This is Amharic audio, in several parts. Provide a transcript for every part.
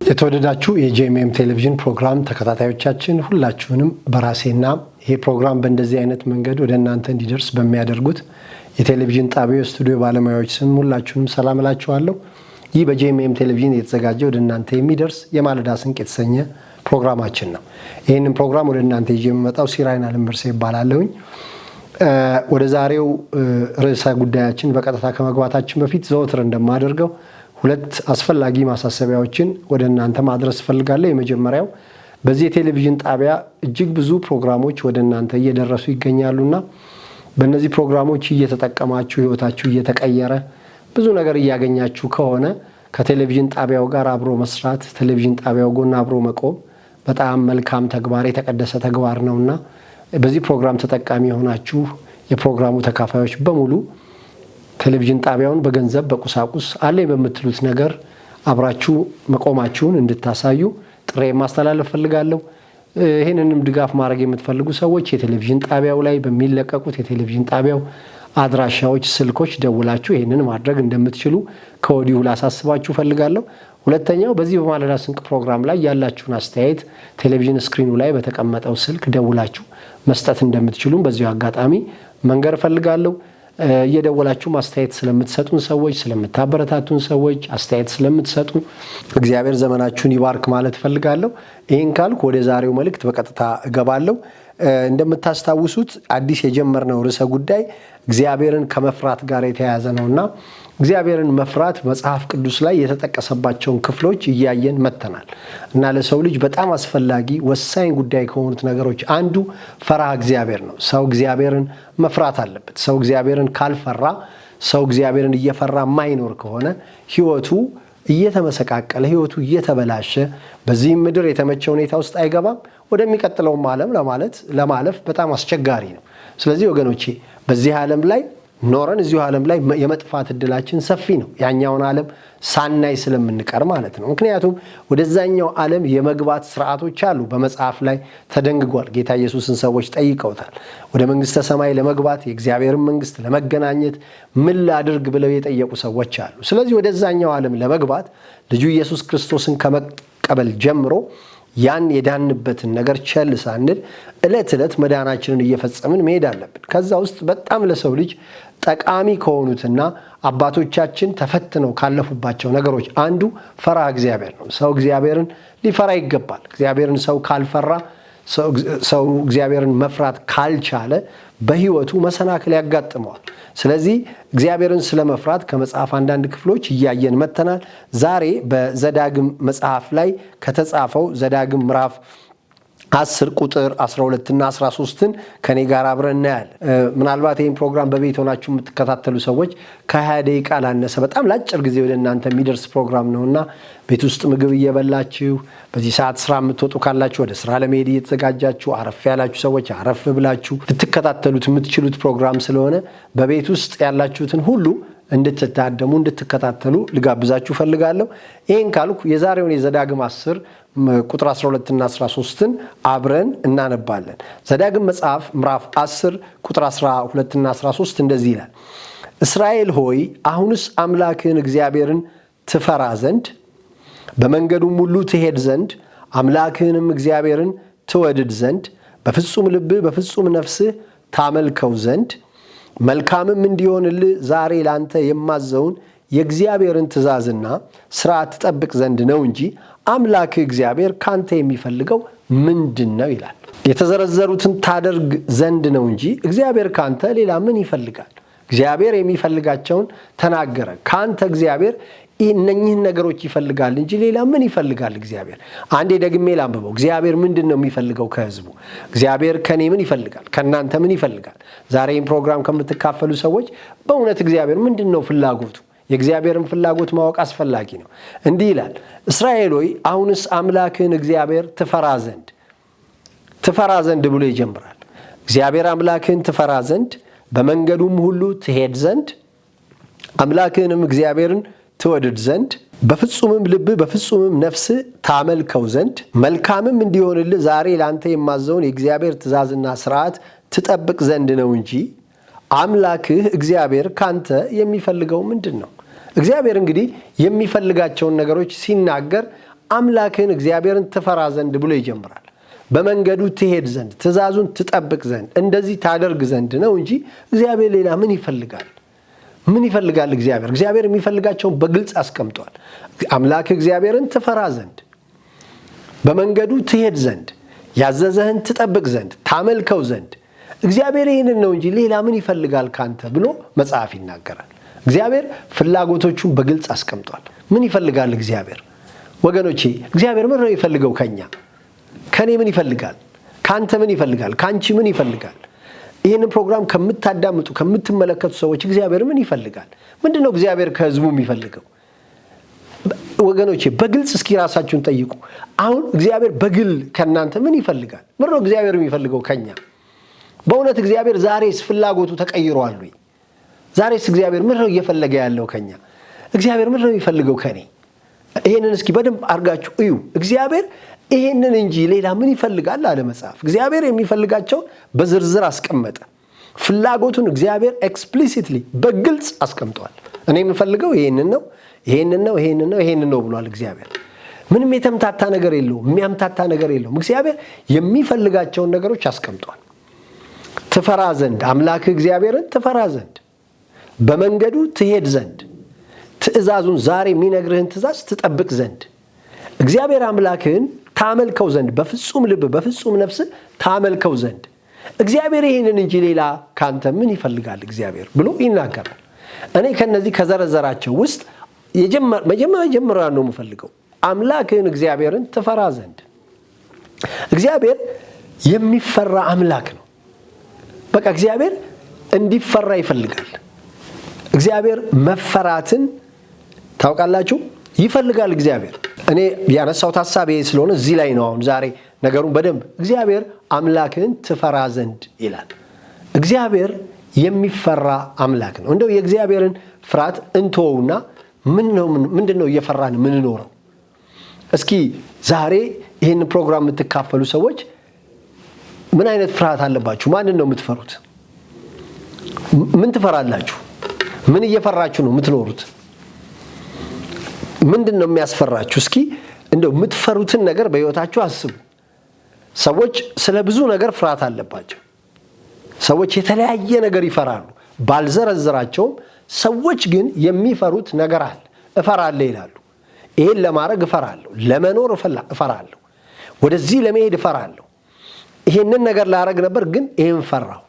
የተወደዳችሁ የጄኤምኤም ቴሌቪዥን ፕሮግራም ተከታታዮቻችን ሁላችሁንም በራሴና ይሄ ፕሮግራም በእንደዚህ አይነት መንገድ ወደ እናንተ እንዲደርስ በሚያደርጉት የቴሌቪዥን ጣቢያው ስቱዲዮ ባለሙያዎች ስም ሁላችሁንም ሰላም እላችኋለሁ። ይህ በጄኤምኤም ቴሌቪዥን የተዘጋጀ ወደ እናንተ የሚደርስ የማለዳ ስንቅ የተሰኘ ፕሮግራማችን ነው። ይህንን ፕሮግራም ወደ እናንተ ይዤ የምመጣው ሲራይን አለምበርሴ ይባላለሁኝ። ወደ ዛሬው ርዕሰ ጉዳያችን በቀጥታ ከመግባታችን በፊት ዘወትር እንደማደርገው ሁለት አስፈላጊ ማሳሰቢያዎችን ወደ እናንተ ማድረስ ፈልጋለሁ። የመጀመሪያው በዚህ የቴሌቪዥን ጣቢያ እጅግ ብዙ ፕሮግራሞች ወደ እናንተ እየደረሱ ይገኛሉና በእነዚህ ፕሮግራሞች እየተጠቀማችሁ ህይወታችሁ እየተቀየረ ብዙ ነገር እያገኛችሁ ከሆነ ከቴሌቪዥን ጣቢያው ጋር አብሮ መስራት፣ ቴሌቪዥን ጣቢያው ጎን አብሮ መቆም በጣም መልካም ተግባር፣ የተቀደሰ ተግባር ነውና በዚህ ፕሮግራም ተጠቃሚ የሆናችሁ የፕሮግራሙ ተካፋዮች በሙሉ ቴሌቪዥን ጣቢያውን በገንዘብ በቁሳቁስ አለ በመትሉት ነገር አብራችሁ መቆማችሁን እንድታሳዩ ጥሬ ማስተላለፍ ፈልጋለሁ። ይሄንንም ድጋፍ ማድረግ የምትፈልጉ ሰዎች የቴሌቪዥን ጣቢያው ላይ በሚለቀቁት የቴሌቪዥን ጣቢያው አድራሻዎች፣ ስልኮች ደውላችሁ ይሄንን ማድረግ እንደምትችሉ ከወዲሁ ላሳስባችሁ ፈልጋለሁ። ሁለተኛው በዚህ በማለዳ ስንቅ ፕሮግራም ላይ ያላችሁን አስተያየት ቴሌቪዥን ስክሪኑ ላይ በተቀመጠው ስልክ ደውላችሁ መስጠት እንደምትችሉ በዚሁ አጋጣሚ መንገር ፈልጋለሁ። እየደወላችሁ አስተያየት ስለምትሰጡን ሰዎች፣ ስለምታበረታቱን ሰዎች፣ አስተያየት ስለምትሰጡ እግዚአብሔር ዘመናችሁን ይባርክ ማለት ፈልጋለሁ። ይህን ካልኩ ወደ ዛሬው መልእክት በቀጥታ እገባለሁ። እንደምታስታውሱት አዲስ የጀመርነው ርዕሰ ጉዳይ እግዚአብሔርን ከመፍራት ጋር የተያያዘ ነውና እግዚአብሔርን መፍራት መጽሐፍ ቅዱስ ላይ የተጠቀሰባቸውን ክፍሎች እያየን መጥተናል እና ለሰው ልጅ በጣም አስፈላጊ ወሳኝ ጉዳይ ከሆኑት ነገሮች አንዱ ፈሪሃ እግዚአብሔር ነው። ሰው እግዚአብሔርን መፍራት አለበት። ሰው እግዚአብሔርን ካልፈራ፣ ሰው እግዚአብሔርን እየፈራ ማይኖር ከሆነ ህይወቱ እየተመሰቃቀለ፣ ህይወቱ እየተበላሸ በዚህም ምድር የተመቸ ሁኔታ ውስጥ አይገባም። ወደሚቀጥለውም ዓለም ለማለፍ በጣም አስቸጋሪ ነው። ስለዚህ ወገኖቼ በዚህ ዓለም ላይ ኖረን እዚሁ ዓለም ላይ የመጥፋት እድላችን ሰፊ ነው። ያኛውን ዓለም ሳናይ ስለምንቀር ማለት ነው። ምክንያቱም ወደዛኛው ዓለም የመግባት ስርዓቶች አሉ፣ በመጽሐፍ ላይ ተደንግጓል። ጌታ ኢየሱስን ሰዎች ጠይቀውታል። ወደ መንግስተ ሰማይ ለመግባት የእግዚአብሔርን መንግስት ለመገናኘት ምን ላድርግ ብለው የጠየቁ ሰዎች አሉ። ስለዚህ ወደዛኛው ዓለም ለመግባት ልጁ ኢየሱስ ክርስቶስን ከመቀበል ጀምሮ ያን የዳንበትን ነገር ቸል ሳንል ዕለት ዕለት መዳናችንን እየፈጸምን መሄድ አለብን። ከዛ ውስጥ በጣም ለሰው ልጅ ጠቃሚ ከሆኑትና አባቶቻችን ተፈትነው ካለፉባቸው ነገሮች አንዱ ፈሪሃ እግዚአብሔር ነው። ሰው እግዚአብሔርን ሊፈራ ይገባል። እግዚአብሔርን ሰው ካልፈራ፣ ሰው እግዚአብሔርን መፍራት ካልቻለ በህይወቱ መሰናክል ያጋጥመዋል። ስለዚህ እግዚአብሔርን ስለመፍራት ከመጽሐፍ አንዳንድ ክፍሎች እያየን መጥተናል። ዛሬ በዘዳግም መጽሐፍ ላይ ከተጻፈው ዘዳግም ምዕራፍ 10 ቁጥር 12 እና 13ን ከኔ ጋር አብረን እናያለን። ምናልባት ይህን ፕሮግራም በቤት ሆናችሁ የምትከታተሉ ሰዎች ከ20 ደቂቃ ላነሰ በጣም ለአጭር ጊዜ ወደ እናንተ የሚደርስ ፕሮግራም ነውና ቤት ውስጥ ምግብ እየበላችሁ በዚህ ሰዓት ስራ የምትወጡ ካላችሁ ወደ ስራ ለመሄድ እየተዘጋጃችሁ አረፍ ያላችሁ ሰዎች አረፍ ብላችሁ ልትከታተሉት የምትችሉት ፕሮግራም ስለሆነ በቤት ውስጥ ያላችሁትን ሁሉ እንድትታደሙ እንድትከታተሉ ልጋብዛችሁ ፈልጋለሁ። ይህን ካልኩ የዛሬውን የዘዳግም 10 ቁጥር 12 እና 13ን አብረን እናነባለን። ዘዳግም መጽሐፍ ምዕራፍ 10 ቁጥር 12 እና 13 እንደዚህ ይላል። እስራኤል ሆይ አሁንስ አምላክህን እግዚአብሔርን ትፈራ ዘንድ በመንገዱም ሁሉ ትሄድ ዘንድ አምላክህንም እግዚአብሔርን ትወድድ ዘንድ በፍጹም ልብህ በፍጹም ነፍስህ ታመልከው ዘንድ መልካምም እንዲሆንልህ ዛሬ ላንተ የማዘውን የእግዚአብሔርን ትእዛዝና ሥርዓት ትጠብቅ ዘንድ ነው እንጂ አምላክህ እግዚአብሔር ካንተ የሚፈልገው ምንድን ነው ይላል። የተዘረዘሩትን ታደርግ ዘንድ ነው እንጂ እግዚአብሔር ካንተ ሌላ ምን ይፈልጋል? እግዚአብሔር የሚፈልጋቸውን ተናገረ። ካንተ እግዚአብሔር እነኚህን ነገሮች ይፈልጋል እንጂ ሌላ ምን ይፈልጋል? እግዚአብሔር አንዴ ደግሜ ላንብበው። እግዚአብሔር ምንድን ነው የሚፈልገው ከህዝቡ? እግዚአብሔር ከኔ ምን ይፈልጋል? ከእናንተ ምን ይፈልጋል? ዛሬም ፕሮግራም ከምትካፈሉ ሰዎች በእውነት እግዚአብሔር ምንድን ነው ፍላጎቱ? የእግዚአብሔርን ፍላጎት ማወቅ አስፈላጊ ነው። እንዲህ ይላል፣ እስራኤል ሆይ አሁንስ አምላክህን እግዚአብሔር ትፈራ ዘንድ ብሎ ይጀምራል። እግዚአብሔር አምላክህን ትፈራ ዘንድ በመንገዱም ሁሉ ትሄድ ዘንድ አምላክህንም እግዚአብሔርን ትወድድ ዘንድ በፍጹምም ልብ በፍጹምም ነፍስ ታመልከው ዘንድ መልካምም እንዲሆንልህ ዛሬ ላንተ የማዘውን የእግዚአብሔር ትእዛዝና ሥርዓት ትጠብቅ ዘንድ ነው እንጂ አምላክህ እግዚአብሔር ካንተ የሚፈልገው ምንድን ነው? እግዚአብሔር እንግዲህ የሚፈልጋቸውን ነገሮች ሲናገር አምላክህን እግዚአብሔርን ትፈራ ዘንድ ብሎ ይጀምራል። በመንገዱ ትሄድ ዘንድ ትእዛዙን ትጠብቅ ዘንድ እንደዚህ ታደርግ ዘንድ ነው እንጂ እግዚአብሔር ሌላ ምን ይፈልጋል? ምን ይፈልጋል እግዚአብሔር? እግዚአብሔር የሚፈልጋቸውን በግልጽ አስቀምጧል። አምላክህ እግዚአብሔርን ትፈራ ዘንድ፣ በመንገዱ ትሄድ ዘንድ፣ ያዘዘህን ትጠብቅ ዘንድ፣ ታመልከው ዘንድ እግዚአብሔር ይህንን ነው እንጂ ሌላ ምን ይፈልጋል ካንተ ብሎ መጽሐፍ ይናገራል። እግዚአብሔር ፍላጎቶቹን በግልጽ አስቀምጧል። ምን ይፈልጋል እግዚአብሔር? ወገኖቼ እግዚአብሔር ምን ነው ይፈልገው? ከኔ ምን ይፈልጋል? ካንተ ምን ይፈልጋል? ካንቺ ምን ይፈልጋል? ይህንን ፕሮግራም ከምታዳምጡ ከምትመለከቱ ሰዎች እግዚአብሔር ምን ይፈልጋል? ምንድነው እግዚአብሔር ከህዝቡ የሚፈልገው? ወገኖቼ በግልጽ እስኪ ራሳችሁን ጠይቁ። አሁን እግዚአብሔር በግል ከናንተ ምን ይፈልጋል? ምንድነው እግዚአብሔር የሚፈልገው ከኛ? በእውነት እግዚአብሔር ዛሬስ ፍላጎቱ ተቀይሯል ወይ? ዛሬስ እግዚአብሔር ምንድነው እየፈለገ ያለው ከኛ? እግዚአብሔር ምንድነው የሚፈልገው ከኔ? ይሄንን እስኪ በደንብ አርጋችሁ እዩ። እግዚአብሔር ይሄንን እንጂ ሌላ ምን ይፈልጋል አለ መጽሐፍ። እግዚአብሔር የሚፈልጋቸው በዝርዝር አስቀመጠ። ፍላጎቱን እግዚአብሔር ኤክስፕሊሲትሊ በግልጽ አስቀምጧል። እኔ የምፈልገው ይሄንን ነው፣ ይሄንን ነው፣ ይሄንን ነው፣ ይሄንን ነው ብሏል እግዚአብሔር። ምንም የተምታታ ነገር የለውም፣ የሚያምታታ ነገር የለውም። እግዚአብሔር የሚፈልጋቸውን ነገሮች አስቀምጧል። ትፈራ ዘንድ አምላክህ እግዚአብሔርን ትፈራ ዘንድ፣ በመንገዱ ትሄድ ዘንድ፣ ትእዛዙን ዛሬ የሚነግርህን ትእዛዝ ትጠብቅ ዘንድ፣ እግዚአብሔር አምላክህን ታመልከው ዘንድ፣ በፍጹም ልብ በፍጹም ነፍስ ታመልከው ዘንድ። እግዚአብሔር ይህንን እንጂ ሌላ ካንተ ምን ይፈልጋል እግዚአብሔር ብሎ ይናገራል። እኔ ከነዚህ ከዘረዘራቸው ውስጥ መጀመሪያ ነው የምፈልገው አምላክህን እግዚአብሔርን ትፈራ ዘንድ። እግዚአብሔር የሚፈራ አምላክ ነው። በቃ እግዚአብሔር እንዲፈራ ይፈልጋል። እግዚአብሔር መፈራትን ታውቃላችሁ ይፈልጋል እግዚአብሔር። እኔ ያነሳሁት ሐሳብ ይሄ ስለሆነ እዚህ ላይ ነው አሁን ዛሬ ነገሩን በደንብ እግዚአብሔር አምላክህን ትፈራ ዘንድ ይላል። እግዚአብሔር የሚፈራ አምላክ ነው። እንደው የእግዚአብሔርን ፍርሃት እንተወውና ምንድነው እየፈራን ምንኖረው? እስኪ ዛሬ ይህን ፕሮግራም የምትካፈሉ ሰዎች ምን አይነት ፍርሃት አለባችሁ? ማንን ነው የምትፈሩት? ምን ትፈራላችሁ? ምን እየፈራችሁ ነው የምትኖሩት? ምንድነው የሚያስፈራችሁ? እስኪ እንደው የምትፈሩትን ነገር በህይወታችሁ አስቡ። ሰዎች ስለ ብዙ ነገር ፍርሃት አለባቸው። ሰዎች የተለያየ ነገር ይፈራሉ። ባልዘረዝራቸውም ሰዎች ግን የሚፈሩት ነገር አለ። እፈራለሁ ይላሉ። ይሄን ለማድረግ እፈራለሁ፣ ለመኖር እፈራለሁ፣ ወደዚህ ለመሄድ እፈራለሁ፣ ይሄንን ነገር ላረግ ነበር ግን ይሄን ፈራሁ፣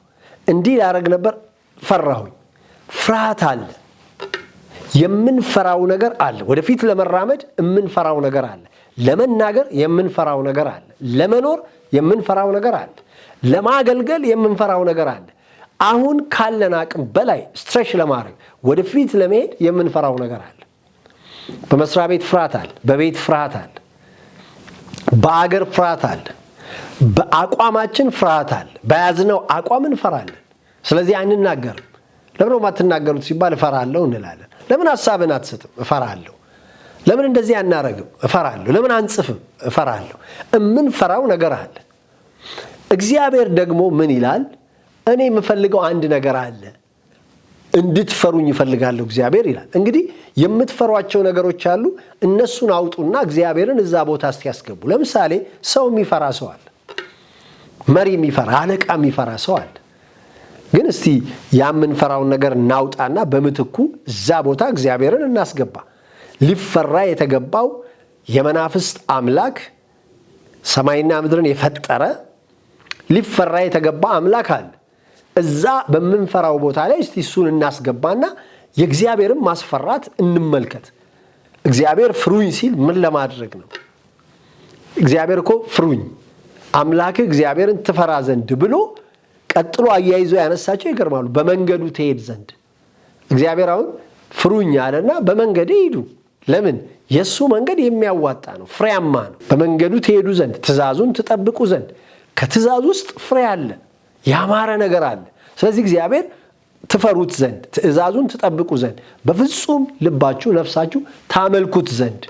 እንዲህ ላረግ ነበር ፈራሁኝ። ፍርሃት አለ። የምንፈራው ነገር አለ። ወደፊት ለመራመድ የምንፈራው ነገር አለ። ለመናገር የምንፈራው ነገር አለ። ለመኖር የምንፈራው ነገር አለ። ለማገልገል የምንፈራው ነገር አለ። አሁን ካለን አቅም በላይ ስትሬች ለማድረግ ወደፊት ለመሄድ የምንፈራው ነገር አለ። በመስሪያ ቤት ፍርሃት አለ። በቤት ፍርሃት አለ። በአገር ፍርሃት አለ። በአቋማችን ፍርሃት አለ። በያዝነው አቋም እንፈራለን። ስለዚህ አንናገርም። ለምን ማትናገሩት ሲባል እፈራለሁ እንላለን። ለምን ሐሳብን አትሰጥም? እፈራለሁ። ለምን እንደዚህ አናረግም? እፈራለሁ። ለምን አንጽፍም? እፈራለሁ። እምንፈራው ነገር አለ። እግዚአብሔር ደግሞ ምን ይላል? እኔ የምፈልገው አንድ ነገር አለ፣ እንድትፈሩኝ ይፈልጋለሁ እግዚአብሔር ይላል። እንግዲህ የምትፈሯቸው ነገሮች አሉ። እነሱን አውጡና እግዚአብሔርን እዛ ቦታ እስቲ ያስገቡ። ለምሳሌ ሰው የሚፈራ ሰው አለ። መሪ የሚፈራ፣ አለቃ የሚፈራ ሰው አለ። ግን እስቲ የምንፈራውን ነገር እናውጣና በምትኩ እዛ ቦታ እግዚአብሔርን እናስገባ። ሊፈራ የተገባው የመናፍስት አምላክ ሰማይና ምድርን የፈጠረ ሊፈራ የተገባ አምላክ አለ። እዛ በምንፈራው ቦታ ላይ እስቲ እሱን እናስገባና የእግዚአብሔርን ማስፈራት እንመልከት። እግዚአብሔር ፍሩኝ ሲል ምን ለማድረግ ነው? እግዚአብሔር እኮ ፍሩኝ አምላክ እግዚአብሔርን ትፈራ ዘንድ ብሎ ቀጥሎ አያይዞ ያነሳቸው ይገርማሉ። በመንገዱ ትሄድ ዘንድ እግዚአብሔር አሁን ፍሩኝ አለና በመንገድ ሂዱ። ለምን? የሱ መንገድ የሚያዋጣ ነው፣ ፍሬያማ ነው። በመንገዱ ትሄዱ ዘንድ ትእዛዙን ትጠብቁ ዘንድ። ከትእዛዝ ውስጥ ፍሬ አለ፣ ያማረ ነገር አለ። ስለዚህ እግዚአብሔር ትፈሩት ዘንድ ትእዛዙን ትጠብቁ ዘንድ በፍጹም ልባችሁ ነፍሳችሁ ታመልኩት ዘንድ።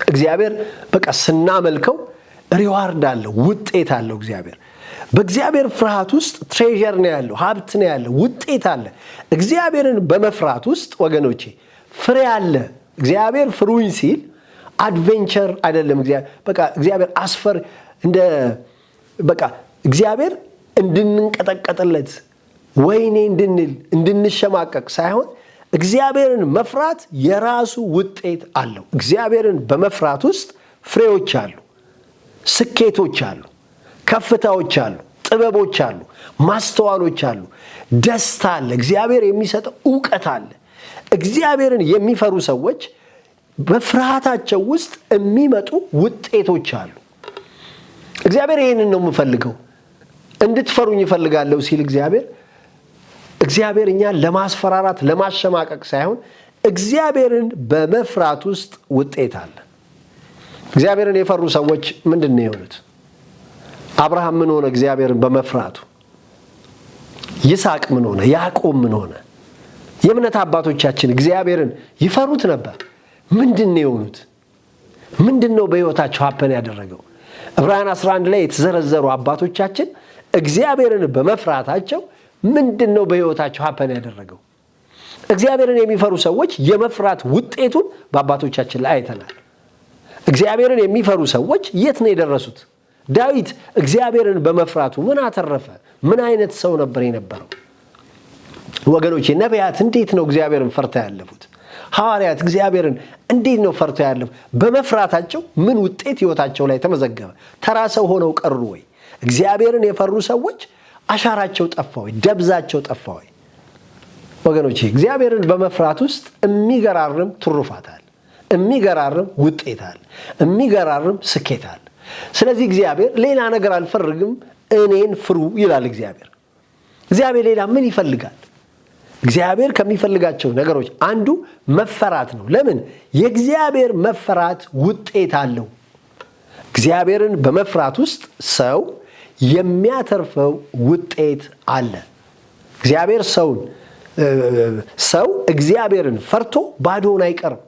እግዚአብሔር በቃ ስናመልከው ሪዋርድ አለው፣ ውጤት አለው። እግዚአብሔር በእግዚአብሔር ፍርሃት ውስጥ ትሬዠር ነው ያለው፣ ሀብት ነው ያለው፣ ውጤት አለ። እግዚአብሔርን በመፍራት ውስጥ ወገኖቼ ፍሬ አለ። እግዚአብሔር ፍሩኝ ሲል አድቬንቸር አይደለም። እግዚአብሔር አስፈር እግዚአብሔር እንድንንቀጠቀጥለት ወይኔ እንድንሸማቀቅ ሳይሆን እግዚአብሔርን መፍራት የራሱ ውጤት አለው። እግዚአብሔርን በመፍራት ውስጥ ፍሬዎች አሉ፣ ስኬቶች አሉ፣ ከፍታዎች አሉ፣ ጥበቦች አሉ፣ ማስተዋሎች አሉ፣ ደስታ አለ፣ እግዚአብሔር የሚሰጠው ዕውቀት አለ። እግዚአብሔርን የሚፈሩ ሰዎች በፍርሃታቸው ውስጥ የሚመጡ ውጤቶች አሉ። እግዚአብሔር ይህንን ነው የምፈልገው፣ እንድትፈሩኝ ይፈልጋለሁ ሲል እግዚአብሔር እኛን ለማስፈራራት ለማሸማቀቅ ሳይሆን እግዚአብሔርን በመፍራት ውስጥ ውጤት አለ። እግዚአብሔርን የፈሩ ሰዎች ምንድን ነው የሆኑት? አብርሃም ምን ሆነ? እግዚአብሔርን በመፍራቱ። ይስሐቅ ምን ሆነ? ያዕቆብ ምን ሆነ? የእምነት አባቶቻችን እግዚአብሔርን ይፈሩት ነበር። ምንድን ነው የሆኑት? ምንድን ነው በሕይወታቸው ሀፐን ያደረገው? ዕብራውያን 11 ላይ የተዘረዘሩ አባቶቻችን እግዚአብሔርን በመፍራታቸው ምንድን ነው በሕይወታቸው ሀፐን ያደረገው? እግዚአብሔርን የሚፈሩ ሰዎች የመፍራት ውጤቱን በአባቶቻችን ላይ አይተናል። እግዚአብሔርን የሚፈሩ ሰዎች የት ነው የደረሱት? ዳዊት እግዚአብሔርን በመፍራቱ ምን አተረፈ? ምን አይነት ሰው ነበር የነበረው? ወገኖቼ ነቢያት እንዴት ነው እግዚአብሔርን ፈርተው ያለፉት? ሐዋርያት እግዚአብሔርን እንዴት ነው ፈርተው ያለፉት? በመፍራታቸው ምን ውጤት ሕይወታቸው ላይ ተመዘገበ? ተራ ሰው ሆነው ቀሩ ወይ? እግዚአብሔርን የፈሩ ሰዎች አሻራቸው ጠፋ ወይ? ደብዛቸው ጠፋ ወይ? ወገኖቼ እግዚአብሔርን በመፍራት ውስጥ የሚገራርም ትሩፋት አለ፣ የሚገራርም ውጤት አለ፣ የሚገራርም ስኬት አለ። ስለዚህ እግዚአብሔር ሌላ ነገር አልፈልግም እኔን ፍሩ ይላል። እግዚአብሔር ሌላ ምን ይፈልጋል? እግዚአብሔር ከሚፈልጋቸው ነገሮች አንዱ መፈራት ነው። ለምን? የእግዚአብሔር መፈራት ውጤት አለው። እግዚአብሔርን በመፍራት ውስጥ ሰው የሚያተርፈው ውጤት አለ። ሰው እግዚአብሔርን ፈርቶ ባዶውን አይቀርም፣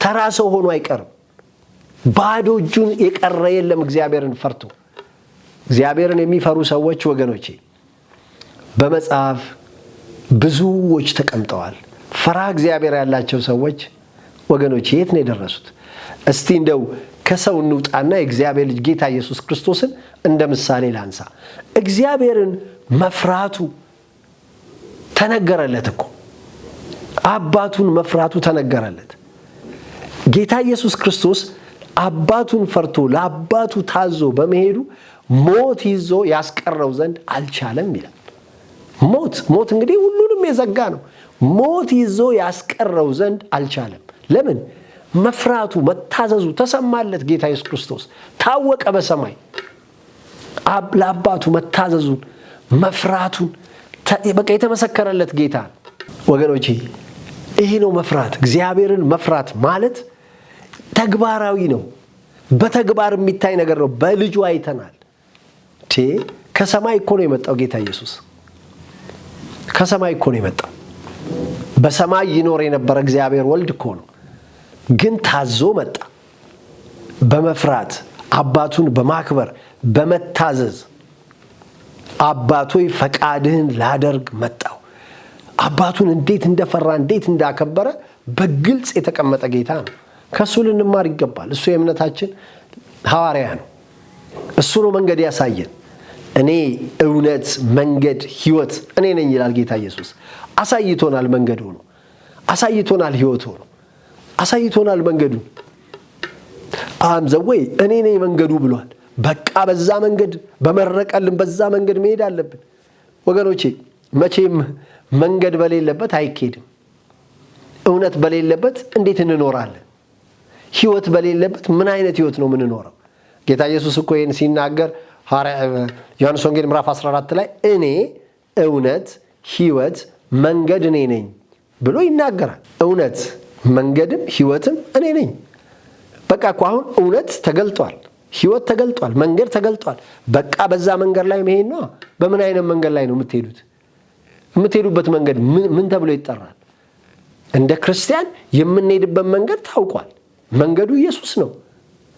ተራ ሰው ሆኖ አይቀርም። ባዶ እጁን የቀረ የለም። እግዚአብሔርን ፈርቶ እግዚአብሔርን የሚፈሩ ሰዎች ወገኖቼ በመጽሐፍ ብዙዎች ተቀምጠዋል። ፈራ እግዚአብሔር ያላቸው ሰዎች ወገኖቼ የት ነው የደረሱት? እስቲ እንደው ከሰው እንውጣና የእግዚአብሔር ልጅ ጌታ ኢየሱስ ክርስቶስን እንደ ምሳሌ ላንሳ። እግዚአብሔርን መፍራቱ ተነገረለት እኮ። አባቱን መፍራቱ ተነገረለት። ጌታ ኢየሱስ ክርስቶስ አባቱን ፈርቶ ለአባቱ ታዞ በመሄዱ ሞት ይዞ ያስቀረው ዘንድ አልቻለም ይላል። ሞት እንግዲህ ሁሉንም የዘጋ ነው። ሞት ይዞ ያስቀረው ዘንድ አልቻለም። ለምን? መፍራቱ፣ መታዘዙ ተሰማለት። ጌታ ኢየሱስ ክርስቶስ ታወቀ በሰማይ ለአባቱ መታዘዙን መፍራቱን በቃ የተመሰከረለት ጌታ። ወገኖቼ ይሄ ነው መፍራት። እግዚአብሔርን መፍራት ማለት ተግባራዊ ነው። በተግባር የሚታይ ነገር ነው። በልጁ አይተናል። ከሰማይ እኮ ነው የመጣው ጌታ ኢየሱስ። ከሰማይ እኮ ነው የመጣው። በሰማይ ይኖር የነበረ እግዚአብሔር ወልድ እኮ ነው። ግን ታዞ መጣ። በመፍራት አባቱን በማክበር በመታዘዝ አባቶይ ፈቃድህን ላደርግ መጣው። አባቱን እንዴት እንደፈራ እንዴት እንዳከበረ በግልጽ የተቀመጠ ጌታ ነው። ከሱ ልንማር ይገባል። እሱ የእምነታችን ሐዋርያ ነው። እሱ ነው መንገድ ያሳየን። እኔ እውነት፣ መንገድ፣ ሕይወት እኔ ነኝ ይላል ጌታ ኢየሱስ። አሳይቶናል። መንገድ ሆኖ አሳይቶናል። ሕይወት ሆኖ አሳይቶናል። መንገዱ ዘወይ እኔ ነኝ መንገዱ ብሏል። በቃ በዛ መንገድ በመረቀልን በዛ መንገድ መሄድ አለብን ወገኖቼ። መቼም መንገድ በሌለበት አይኬድም። እውነት በሌለበት እንዴት እንኖራለን? ሕይወት በሌለበት ምን አይነት ሕይወት ነው የምንኖረው? ጌታ ኢየሱስ እኮ ይህን ሲናገር ዮሐንስ ወንጌል ምዕራፍ 14 ላይ እኔ እውነት፣ ሕይወት፣ መንገድ እኔ ነኝ ብሎ ይናገራል። እውነት መንገድም ሕይወትም እኔ ነኝ። በቃ እኮ አሁን እውነት ተገልጧል፣ ሕይወት ተገልጧል፣ መንገድ ተገልጧል። በቃ በዛ መንገድ ላይ መሄድ ነው። በምን አይነት መንገድ ላይ ነው የምትሄዱት? የምትሄዱበት መንገድ ምን ተብሎ ይጠራል? እንደ ክርስቲያን የምንሄድበት መንገድ ታውቋል። መንገዱ ኢየሱስ ነው።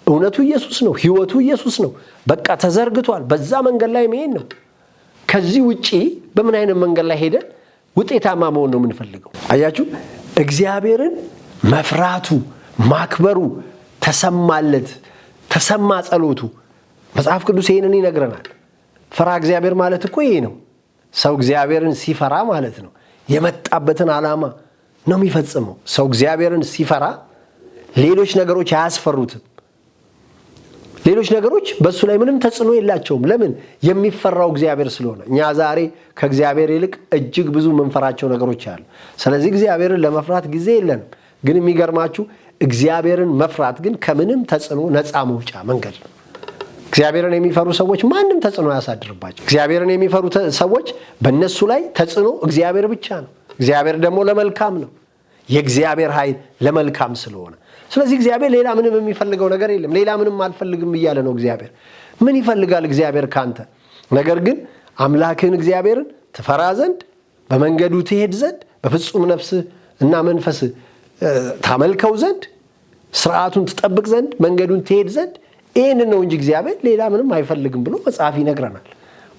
እውነቱ ኢየሱስ ነው። ሕይወቱ ኢየሱስ ነው። በቃ ተዘርግቷል። በዛ መንገድ ላይ መሄድ ነው። ከዚህ ውጪ በምን አይነት መንገድ ላይ ሄደን ውጤታማ መሆን ነው የምንፈልገው? አያችሁ፣ እግዚአብሔርን መፍራቱ ማክበሩ ተሰማለት፣ ተሰማ ጸሎቱ። መጽሐፍ ቅዱስ ይህንን ይነግረናል። ፈራ እግዚአብሔር ማለት እኮ ይሄ ነው። ሰው እግዚአብሔርን ሲፈራ ማለት ነው። የመጣበትን ዓላማ ነው የሚፈጽመው። ሰው እግዚአብሔርን ሲፈራ ሌሎች ነገሮች አያስፈሩትም። ሌሎች ነገሮች በእሱ ላይ ምንም ተጽዕኖ የላቸውም። ለምን? የሚፈራው እግዚአብሔር ስለሆነ። እኛ ዛሬ ከእግዚአብሔር ይልቅ እጅግ ብዙ የምንፈራቸው ነገሮች አሉ። ስለዚህ እግዚአብሔርን ለመፍራት ጊዜ የለንም። ግን የሚገርማችሁ እግዚአብሔርን መፍራት ግን ከምንም ተጽዕኖ ነፃ መውጫ መንገድ ነው። እግዚአብሔርን የሚፈሩ ሰዎች ማንም ተጽዕኖ አያሳድርባቸው። እግዚአብሔርን የሚፈሩ ሰዎች በእነሱ ላይ ተጽዕኖ እግዚአብሔር ብቻ ነው። እግዚአብሔር ደግሞ ለመልካም ነው። የእግዚአብሔር ኃይል ለመልካም ስለሆነ ስለዚህ እግዚአብሔር ሌላ ምንም የሚፈልገው ነገር የለም። ሌላ ምንም አልፈልግም እያለ ነው እግዚአብሔር። ምን ይፈልጋል እግዚአብሔር ካንተ? ነገር ግን አምላክህን እግዚአብሔርን ትፈራ ዘንድ፣ በመንገዱ ትሄድ ዘንድ፣ በፍጹም ነፍስህ እና መንፈስህ ታመልከው ዘንድ፣ ስርዓቱን ትጠብቅ ዘንድ፣ መንገዱን ትሄድ ዘንድ። ይህንን ነው እንጂ እግዚአብሔር ሌላ ምንም አይፈልግም ብሎ መጽሐፍ ይነግረናል።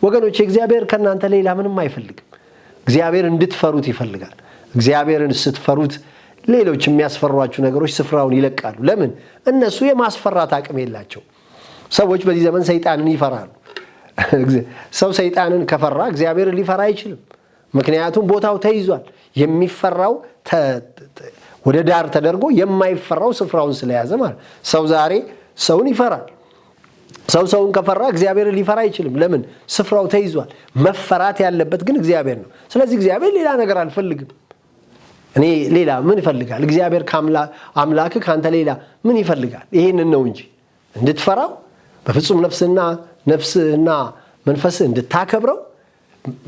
ወገኖች እግዚአብሔር ከእናንተ ሌላ ምንም አይፈልግም። እግዚአብሔር እንድትፈሩት ይፈልጋል። እግዚአብሔርን ስትፈሩት ሌሎች የሚያስፈሯችሁ ነገሮች ስፍራውን ይለቃሉ። ለምን? እነሱ የማስፈራት አቅም የላቸው። ሰዎች በዚህ ዘመን ሰይጣንን ይፈራሉ። ሰው ሰይጣንን ከፈራ እግዚአብሔርን ሊፈራ አይችልም። ምክንያቱም ቦታው ተይዟል። የሚፈራው ወደ ዳር ተደርጎ የማይፈራው ስፍራውን ስለያዘ ማለት። ሰው ዛሬ ሰውን ይፈራል። ሰው ሰውን ከፈራ እግዚአብሔርን ሊፈራ አይችልም። ለምን? ስፍራው ተይዟል። መፈራት ያለበት ግን እግዚአብሔር ነው። ስለዚህ እግዚአብሔር ሌላ ነገር አልፈልግም። እኔ ሌላ ምን ይፈልጋል? እግዚአብሔር አምላክ ካንተ ሌላ ምን ይፈልጋል? ይሄንን ነው እንጂ እንድትፈራው፣ በፍጹም ነፍስና መንፈስህ እንድታከብረው፣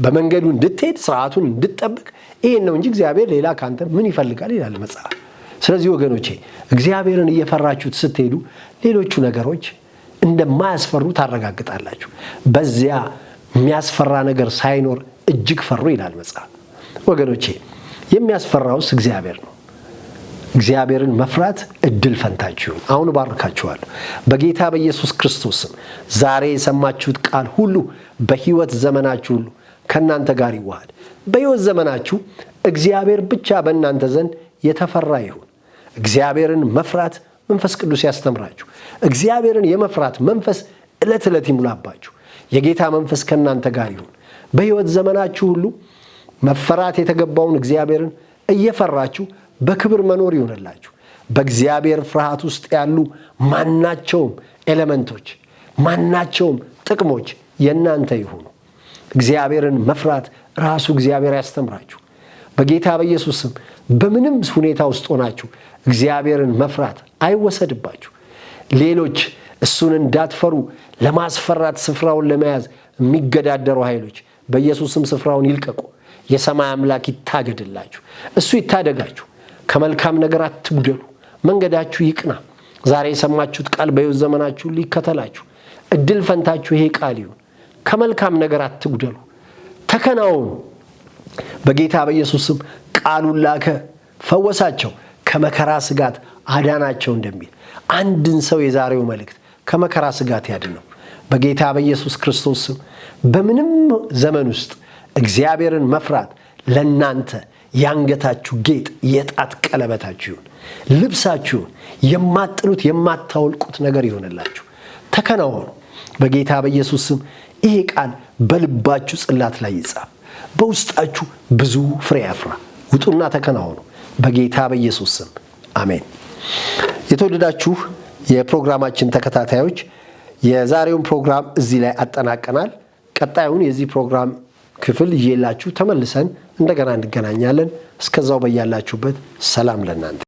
በመንገዱ እንድትሄድ፣ ስርዓቱን እንድትጠብቅ፣ ይሄን ነው እንጂ እግዚአብሔር ሌላ ካንተ ምን ይፈልጋል ይላል መጽሐፍ። ስለዚህ ወገኖቼ እግዚአብሔርን እየፈራችሁት ስትሄዱ ሌሎቹ ነገሮች እንደማያስፈሩ ታረጋግጣላችሁ። በዚያ የሚያስፈራ ነገር ሳይኖር እጅግ ፈሩ ይላል መጽሐፍ። ወገኖቼ የሚያስፈራውስ እግዚአብሔር ነው። እግዚአብሔርን መፍራት እድል ፈንታችሁ ይሁን። አሁን ባርካችኋለሁ በጌታ በኢየሱስ ክርስቶስ ስም። ዛሬ የሰማችሁት ቃል ሁሉ በሕይወት ዘመናችሁ ሁሉ ከእናንተ ጋር ይዋሃድ። በሕይወት ዘመናችሁ እግዚአብሔር ብቻ በእናንተ ዘንድ የተፈራ ይሁን። እግዚአብሔርን መፍራት መንፈስ ቅዱስ ያስተምራችሁ። እግዚአብሔርን የመፍራት መንፈስ ዕለት ዕለት ይሙላባችሁ። የጌታ መንፈስ ከእናንተ ጋር ይሁን። በሕይወት ዘመናችሁ ሁሉ መፈራት የተገባውን እግዚአብሔርን እየፈራችሁ በክብር መኖር ይሆንላችሁ። በእግዚአብሔር ፍርሃት ውስጥ ያሉ ማናቸውም ኤሌመንቶች፣ ማናቸውም ጥቅሞች የእናንተ ይሁኑ። እግዚአብሔርን መፍራት ራሱ እግዚአብሔር ያስተምራችሁ። በጌታ በኢየሱስ ስም በምንም ሁኔታ ውስጥ ሆናችሁ እግዚአብሔርን መፍራት አይወሰድባችሁ። ሌሎች እሱን እንዳትፈሩ ለማስፈራት ስፍራውን ለመያዝ የሚገዳደሩ ኃይሎች በኢየሱስም ስፍራውን ይልቀቁ። የሰማይ አምላክ ይታገድላችሁ፣ እሱ ይታደጋችሁ። ከመልካም ነገር አትጉደሉ፣ መንገዳችሁ ይቅና። ዛሬ የሰማችሁት ቃል በሕይወት ዘመናችሁ ሊከተላችሁ እድል ፈንታችሁ ይሄ ቃል ይሁን። ከመልካም ነገር አትጉደሉ፣ ተከናወኑ። በጌታ በኢየሱስ ስም ቃሉን ላከ፣ ፈወሳቸው፣ ከመከራ ስጋት አዳናቸው እንደሚል አንድን ሰው የዛሬው መልእክት ከመከራ ስጋት ያድነው በጌታ በኢየሱስ ክርስቶስ ስም። በምንም ዘመን ውስጥ እግዚአብሔርን መፍራት ለእናንተ ያንገታችሁ ጌጥ፣ የጣት ቀለበታችሁ ይሁን፣ ልብሳችሁን የማጥሉት የማታወልቁት ነገር ይሆንላችሁ። ተከናወኑ በጌታ በኢየሱስ ስም። ይሄ ቃል በልባችሁ ጽላት ላይ ይጻፍ፣ በውስጣችሁ ብዙ ፍሬ ያፍራ። ውጡና ተከናወኑ በጌታ በኢየሱስ ስም አሜን። የተወደዳችሁ የፕሮግራማችን ተከታታዮች የዛሬውን ፕሮግራም እዚህ ላይ አጠናቀናል። ቀጣዩን የዚህ ፕሮግራም ክፍል ይዤላችሁ ተመልሰን እንደገና እንገናኛለን። እስከዛው በያላችሁበት ሰላም ለእናንተ።